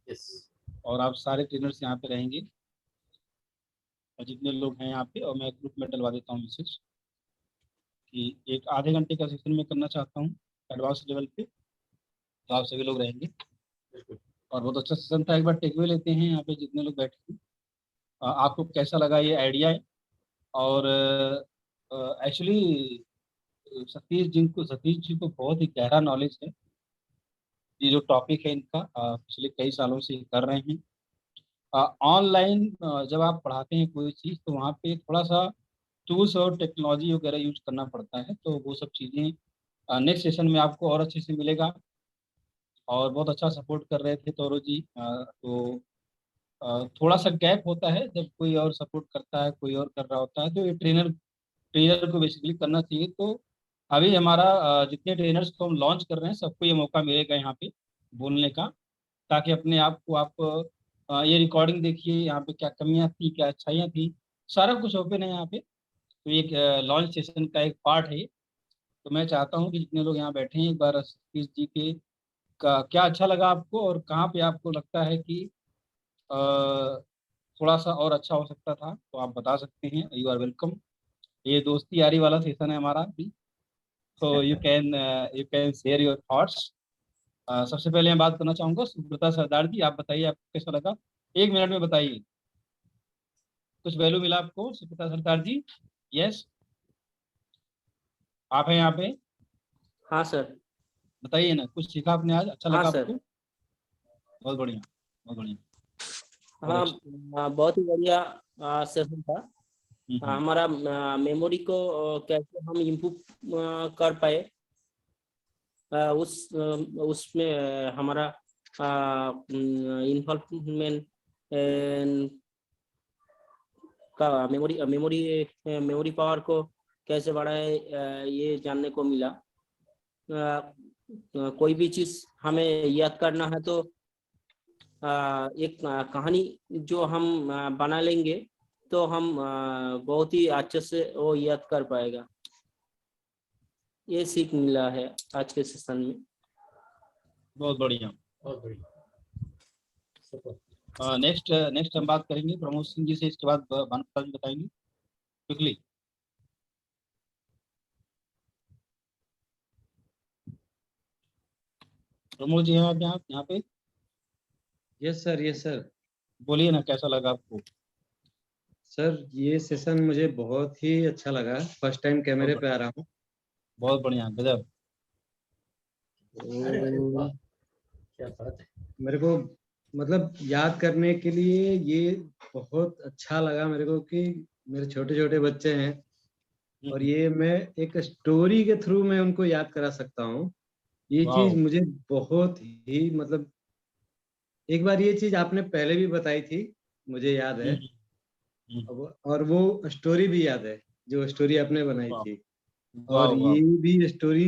यस। और आप सारे ट्रेनर्स यहाँ पे रहेंगे, और जितने लोग हैं यहाँ पे, और मैं ग्रुप में डलवा देता हूँ मैसेज कि एक आधे घंटे का सेशन मैं करना चाहता हूँ एडवांस लेवल पे, तो आप सभी लोग रहेंगे। और बहुत अच्छा सेशन था। एक बार टेकअवे लेते हैं यहाँ पे जितने लोग बैठे हैं। आपको कैसा लगा ये आइडिया है? और एक्चुअली सतीश जी को बहुत ही गहरा नॉलेज है। ये जो टॉपिक है इनका, पिछले कई सालों से ये कर रहे हैं। ऑनलाइन जब आप पढ़ाते हैं कोई चीज़, तो वहाँ पे थोड़ा सा टूल्स और टेक्नोलॉजी वगैरह यूज करना पड़ता है। तो वो सब चीज़ें नेक्स्ट सेशन में आपको और अच्छे से मिलेगा। और बहुत अच्छा सपोर्ट कर रहे थे तौरो जी। तो थोड़ा सा गैप होता है जब कोई और सपोर्ट करता है, कोई और कर रहा होता है, तो ये ट्रेनर को बेसिकली करना चाहिए। तो अभी हमारा जितने ट्रेनर्स को हम लॉन्च कर रहे हैं, सबको ये मौका मिलेगा यहाँ पे बोलने का, ताकि अपने आप को आप ये रिकॉर्डिंग देखिए, यहाँ पे क्या कमियां थी, क्या अच्छाइयाँ थी, सारा कुछ ओपन है यहाँ पे। तो एक लॉन्च सेशन का एक पार्ट है ये। तो मैं चाहता हूँ कि जितने लोग यहाँ बैठे हैं, एक बार सतीश जी के का क्या अच्छा लगा आपको, और कहाँ पे आपको लगता है कि अ, थोड़ा सा और अच्छा हो सकता था, तो आप बता सकते हैं। You are welcome. ये दोस्ती यारी वाला सेशन है हमारा भी। तो you can share your thoughts. सबसे पहले मैं बात करना चाहूँगा सुब्रता सरदार जी। आप बताइए आपको कैसा लगा, 1 मिनट में बताइए। कुछ वैल्यू मिला आपको सुब्रता सरदार जी? यस, आप हैं यहाँ पे? हाँ सर। बताइए ना, कुछ सीखा आपने आज, अच्छा हाँ लगा सर। आपको? बहुत बढ़िया, बहुत बढ़िया। और हाँ, बहुत ही बढ़िया सेशन था। हम्म, हमारा मेमोरी को कैसे हम इम्प्रूव कर पाए, उसमें हमारा इन्वॉल्वमेंट का मेमोरी पावर को कैसे बढ़ाए, ये जानने को मिला। कोई भी चीज हमें याद करना है तो एक कहानी जो हम बना लेंगे तो हम बहुत ही अच्छे से वो याद कर पाएगा। ये सीख मिला है आज के सेशन में। बहुत बढ़िया। बहुत बढ़िया। सुपर। नेक्स्ट हम बात करेंगे प्रमोद सिंह जी से, इसके बाद भानुप्रकाश जी बताएंगे क्विकली। प्रमोद जी हैं आप यहाँ पे? Yes sir, yes sir. बोलिए ना, कैसा लगा आपको? सर ये सेशन मुझे बहुत ही अच्छा लगा, फर्स्ट टाइम कैमरे पे आ रहा हूँ। बहुत बढ़िया, गजब। अरे अरे वाह, क्या बात है। मेरे को मतलब याद करने के लिए ये बहुत अच्छा लगा मेरे को कि मेरे छोटे छोटे बच्चे हैं और ये मैं एक स्टोरी के थ्रू मैं उनको याद करा सकता हूँ। ये चीज मुझे बहुत ही मतलब, एक बार ये चीज आपने पहले भी बताई थी, मुझे याद है। और वो स्टोरी भी याद है, जो स्टोरी आपने बनाई थी। और ये भी स्टोरी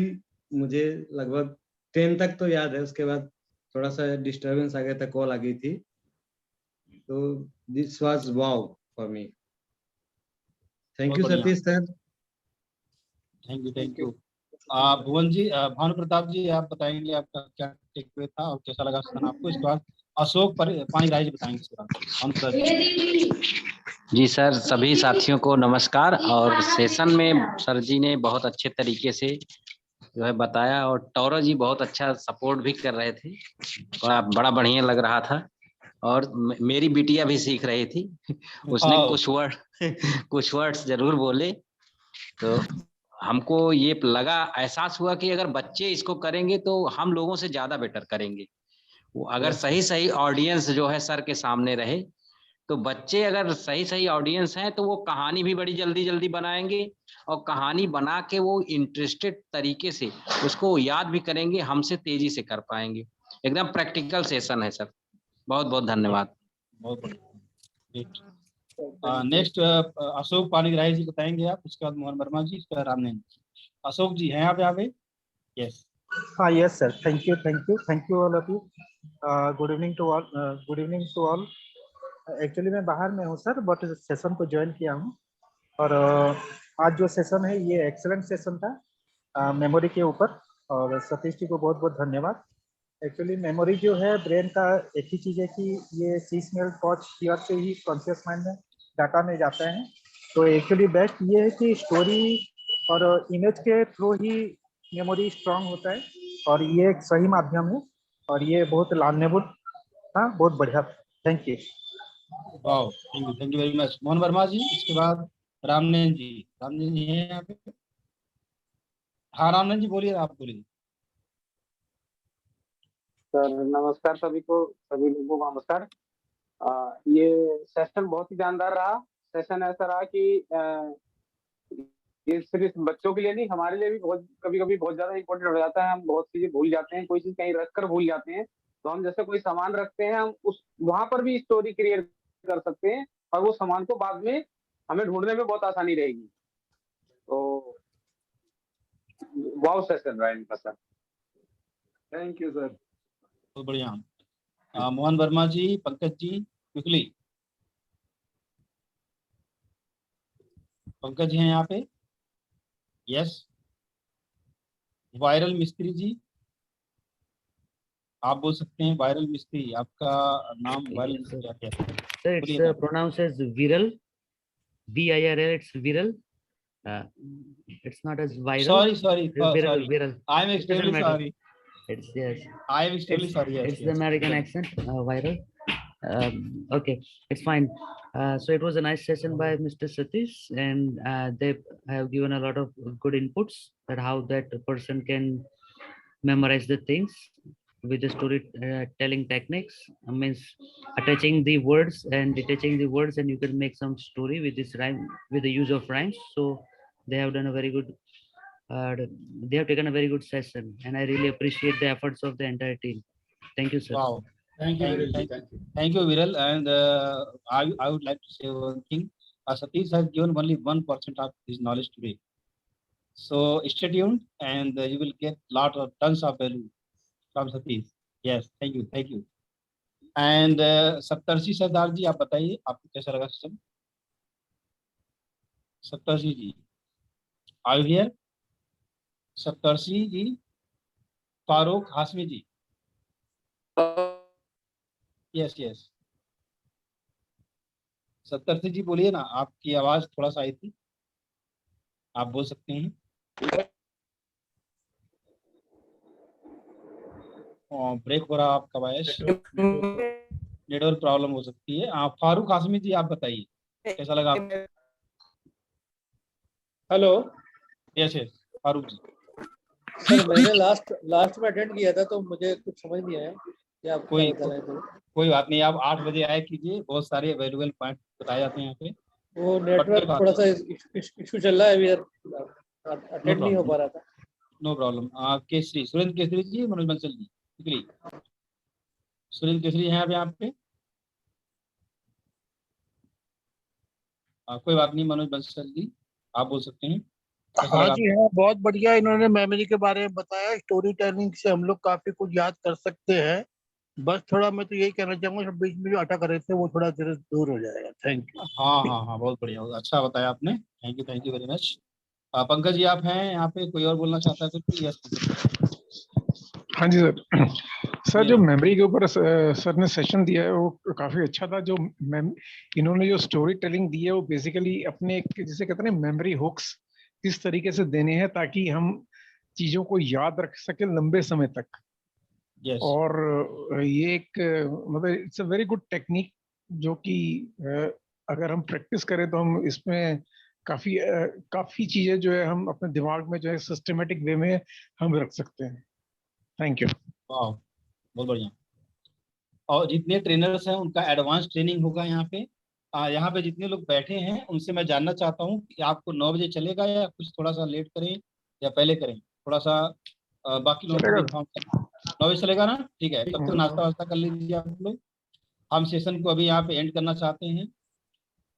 मुझे लगभग 10 तक तो याद है, उसके बाद थोड़ा सा डिस्टरबेंस आ गया था, कॉल आ गई थी। तो this was wow for me. Thank you Satish sir. Thank you. Bhuvan ji, Bhanu Pratap ji, आप बताएंगे आपका क्या टेक अवे था और कैसा लगा सेशन आपको? इसके बाद अशोक पानीग्राही जी बताएंगे इसके बाद। जी सर, सभी साथियों को नमस्कार। और सेशन में सर जी ने बहुत अच्छे तरीके से जो है बताया और टौरो जी बहुत अच्छा सपोर्ट भी कर रहे थे, बड़ा बढ़िया लग रहा था। और मेरी बिटिया भी सीख रही थी, उसने कुछ वर्ड्स जरूर बोले। तो हमको ये लगा, एहसास हुआ कि अगर बच्चे इसको करेंगे तो हम लोगों से ज्यादा बेटर करेंगे। वो अगर सही ऑडियंस जो है सर के सामने रहे, तो बच्चे अगर सही ऑडियंस हैं तो वो कहानी भी बड़ी जल्दी बनाएंगे और कहानी बना के वो इंटरेस्टेड तरीके से उसको याद भी करेंगे, हमसे तेजी से कर पाएंगे। एकदम प्रैक्टिकल सेशन है सर। बहुत बहुत धन्यवाद। बहुत बढ़िया। नेक्स्ट अशोक पानीग्राही जी बताएंगे आप, उसके बाद मोहन वर्मा जी, उसके बाद रामनेन। अशोक जी हैं आप यहाँ पे? यस। हाँ, yes sir. Thank you all of you. Good evening to all. Actually मैं बाहर में हूँ सर, बट सेशन को ज्वाइन किया हूँ। और आज जो सेशन है ये एक्सेलेंट सेशन था मेमोरी के ऊपर। और सतीश जी को बहुत बहुत धन्यवाद। एक्चुअली मेमोरी जो है ब्रेन का एक ही चीज़ है कि ये सी स्मेल टच हियर से ही कॉन्शियस माइंड में डाटा में जाता है। तो एक्चुअली बेस्ट ये है कि स्टोरी और इमेज के थ्रू ही मेमोरी स्ट्रांग होता है और ये एक सही माध्यम है और ये बहुत लार्नेबल। हाँ, बहुत बढ़िया। Thank you. Wow, thank you very much. Mohan Varma ji, इसके बाद रामनेन जी। रामनेन जी हैं यहाँ पे? हाँ रामनेन जी बोलिए, आप बोलिए। सर नमस्कार सभी लोगों को नमस्कार। ये सेशन बहुत ही जानदार रहा। सेशन ऐसा रहा कि ये सिर्फ बच्चों के लिए नहीं, हमारे लिए भी बहुत कभी बहुत ज्यादा इम्पोर्टेंट हो जाता है। हम बहुत चीजें भूल जाते हैं, कोई चीज कहीं रख कर भूल जाते हैं। तो हम जैसे कोई सामान रखते हैं, हम उस वहां पर भी स्टोरी क्रिएट कर सकते हैं और वो सामान को बाद में हमें ढूंढने में बहुत आसानी रहेगी। तो वाओ सेशन रहा इनका सर। Thank you sir. बहुत बढ़िया। मोहन वर्मा जी, पंकज जी, क्विकली। पंकज जी हैं यहाँ पे? यस। वायरल मिस्त्री जी, आप बोल सकते हैं। वायरल मिस्त्री, आपका नाम वायरल मिस्त्री क्या है? Sir, it's pronounced as viral. VIRL. It's viral. It's not as viral. Sorry. Viral. I am extremely sorry. It's yes. I am extremely sorry. Yes. It's the American accent. Viral. Okay, it's fine. So it was a nice session by Mr. Satish, and they have given a lot of good inputs that how that person can memorize the things with the storytelling techniques. Means attaching the words and detaching the words, and you can make some story with this rhyme, with the use of rhymes. So they have done a very good. They have taken a very good session, and I really appreciate the efforts of the entire team. Thank you, sir. Wow. Thank you, Viral. And I would like to say one thing. Satish has given only 1% of his knowledge today. So stay tuned, and you will get tons of value from Satish. Yes, thank you. And सप्तर्षि सरदार जी, आप बताइए आपको कैसा लगा session? Saptarshi ji, are you here? Saptarshi ji, Farooq Hashmi ji. Yes. Saptarshi ji बोलिए ना, आपकी आवाज थोड़ा सा आई थी, आप बोल सकते हैं। ब्रेक हो रहा आपका वॉइस, नेटवर्क प्रॉब्लम हो सकती है। आप फारूक हाशमी जी आप बताइए कैसा लगा आप? हेलो यस यस फारूक जी। सर, मैंने लास्ट में अटेंड किया था तो मुझे कुछ समझ नहीं आया कि आप क्या कोई बता रहे थे। कोई बात नहीं, आप 8 बजे आए कीजिए, बहुत सारे अवेलेबल पॉइंट बताए जाते हैं यहाँ पे। वो बट नेटवर्क कोई थोड़ा बात सा इशू चल रहा है अभी, अटेंड नहीं हो प्रॉब्लम, पा रहा था। No problem. केसरी, सुरेंद्र केसरी जी, मनोज बंसल जी, सुरेंद्र केसरी हैं आप यहाँ पे? कोई बात नहीं, मनोज बंसल जी आप बोल सकते हैं। कैसा हाँ लगा जी, हाँ बहुत बढ़िया इन्होंने मेमोरी के बारे में बताया। स्टोरी टेलिंग से हम लोग काफी कुछ याद कर सकते हैं। बस थोड़ा मैं तो यही कहना चाहूंगा, सब बीच में जो अटक रहे थे वो थोड़ा धीरे दूर हो जाएगा। Thank you. हाँ हाँ हाँ, बहुत बढ़िया, अच्छा बताया आपने, thank you very much. Pankaj ji आप हैं यहाँ पे, कोई और बोलना चाहता है कुछ? यस हाँ जी सर। सर जो जी। मेमोरी के ऊपर सर ने सेशन दिया है वो काफी अच्छा था। जो इन्होंने जो स्टोरी टेलिंग दी है वो बेसिकली अपने जिसे कहते हैं मेमोरी हुक्स इस तरीके से देने हैं ताकि हम चीजों को याद रख सके लंबे समय तक। यस और ये एक मतलब it's a very good technique जो कि अगर हम प्रैक्टिस करें तो हम इसमें काफी चीजें जो है हम अपने दिमाग में जो है सिस्टमेटिक वे में हम रख सकते हैं। Thank you. वाह, बहुत बढ़िया। और जितने ट्रेनर्स हैं उनका एडवांस ट्रेनिंग होगा यहाँ पे। यहाँ पे जितने लोग बैठे हैं उनसे मैं जानना चाहता हूँ कि आपको 9 बजे चलेगा या कुछ थोड़ा सा लेट करें या पहले करें, थोड़ा सा बाकी लोगों को भी इन्फॉर्म करें। 9 बजे चलेगा ना? ठीक है, तब तक नाश्ता वास्ता कर लीजिए आप लोग। हम सेशन को अभी यहाँ पे एंड करना चाहते हैं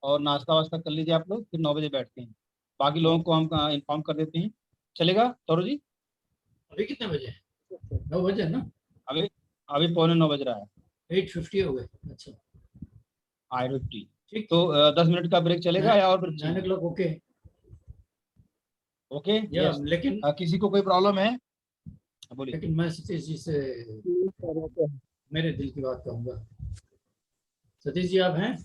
और नाश्ता वास्ता कर लीजिए आप लोग, फिर 9 बजे बैठते हैं। बाकी लोगों को हम इन्फॉर्म कर देते हैं। चलेगा तौरू जी? अभी कितने बजे है? 9 बजे ना? अभी अभी 8:45 बज रहा है। 8:50 हो गए। अच्छा 8:50, तो 10 मिनट का ब्रेक चलेगा या और break 9 o'clock okay. Okay yes. लेकिन किसी को कोई प्रॉब्लम है? बोलिए। लेकिन मैं सतीश जी से मेरे दिल की बात कहूंगा। सतीश जी आप हैं?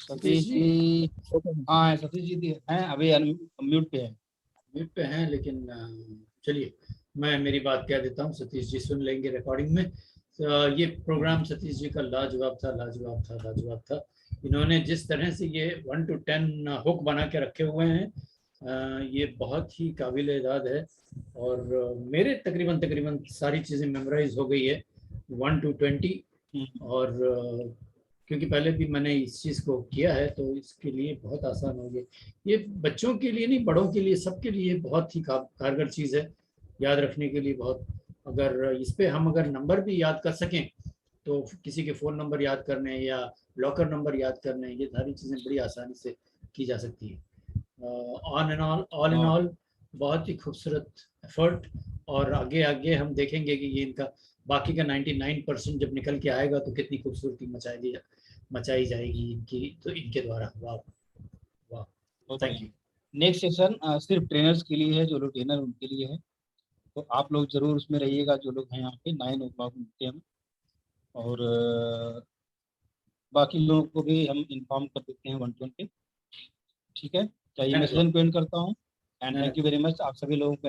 सतीश जी हाँ सतीश जी हैं, अभी म्यूट पे है। म्यूट पे हैं, लेकिन चलिए मैं मेरी बात कह देता हूँ, सतीश जी सुन लेंगे रिकॉर्डिंग में। ये प्रोग्राम सतीश जी का लाजवाब था, लाजवाब था, लाजवाब था। इन्होंने जिस तरह से ये 1 to 10 हुक बना के रखे हुए हैं, ये बहुत ही काबिल-ए-दाद है। और मेरे तकरीबन सारी चीज़ें मेमोराइज हो गई है 1 to 20। और क्योंकि पहले भी मैंने इस चीज़ को किया है तो इसके लिए बहुत आसान हो गया। ये बच्चों के लिए नहीं, बड़ों के लिए, सबके लिए बहुत ही कारगर चीज़ है, याद रखने के लिए बहुत। अगर इस पे हम अगर नंबर भी याद कर सकें तो किसी के फ़ोन नंबर याद करने या लॉकर नंबर याद करने, ये सारी चीज़ें बड़ी आसानी से की जा सकती हैं। ऑल इन ऑल बहुत ही खूबसूरत एफर्ट। और आगे आगे हम देखेंगे कि ये इनका बाकी का 99% जब निकल के आएगा तो कितनी खूबसूरती मचाई जाएगी इनके द्वारा। वाह वाह, थैंक यू। नेक्स्ट सेशन सिर्फ ट्रेनर्स के लिए है, जो लोग ट्रेनर उनके लिए है, तो आप लोग जरूर उसमें रहिएगा जो लोग हैं यहाँ पे। 9 o'clock मिलते हैं हम, और बाकी लोगों को भी हम इन्फॉर्म कर देते हैं 1 to 1 पे। ठीक है, चाहिए मैं सेशन को एंड करता हूँ। And thank you very much आप सभी लोगों को यहाँ